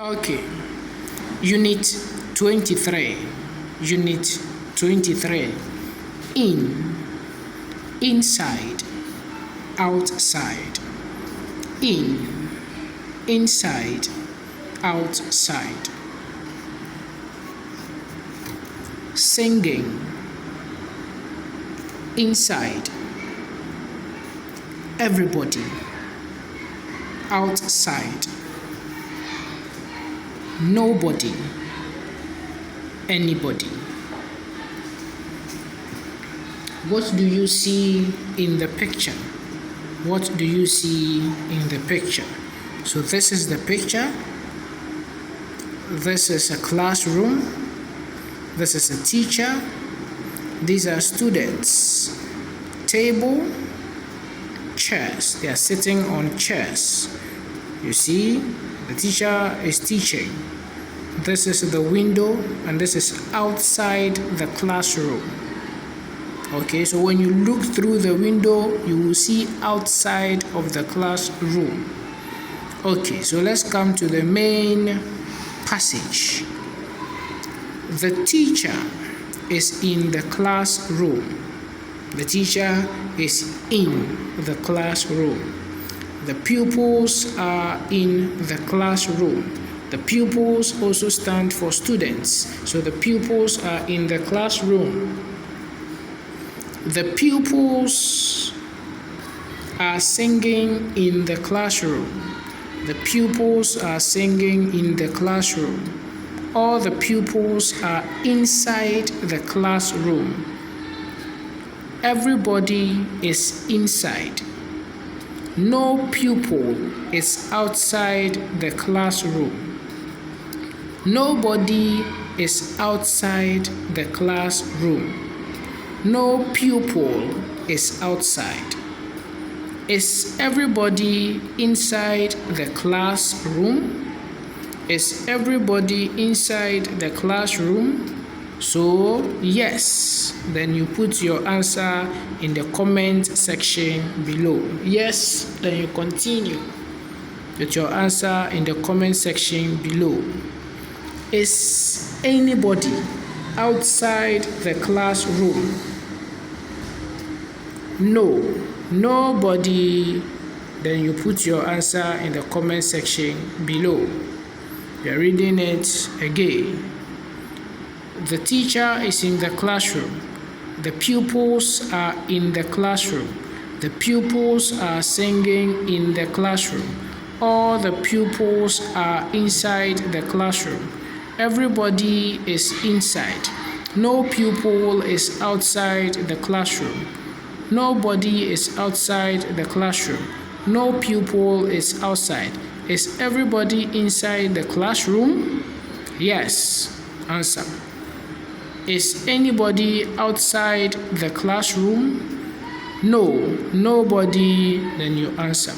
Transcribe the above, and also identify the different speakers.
Speaker 1: Okay, Unit 23. Unit 23. In, inside, outside. In, inside, outside. Singing, inside. Everybody, outside. Nobody, anybody. What do you see in the picture? What do you see in the picture? So this is the picture. This is a classroom. This is a teacher. These are students. Table, chairs. They are sitting on chairs. You see, the teacher is teaching. This is the window, and this is outside the classroom. Okay, so when you look through the window, you will see outside of the classroom. Okay, so let's come to the main passage. The teacher is in the classroom. The teacher is in the classroom. The pupils are in the classroom. The pupils also stand for students. So the pupils are in the classroom. The pupils are singing in the classroom. The pupils are singing in the classroom. All the pupils are inside the classroom. Everybody is inside. No pupil is outside the classroom. Nobody is outside the classroom. No pupil is outside. Is everybody inside the classroom? Is everybody inside the classroom? So, yes. Then you put your answer in the comment section below. Yes, then you continue with your answer in the comment section below. Is anybody outside the classroom? No, nobody. Then you put your answer in the comment section below. We are reading it again. The teacher is in the classroom. The pupils are in the classroom. The pupils are singing in the classroom. All the pupils are inside the classroom. Everybody is inside. No pupil is outside the classroom. Nobody is outside the classroom. No pupil is outside. Is everybody inside the classroom? Yes. Answer. Is anybody outside the classroom? No, nobody. Then you answer.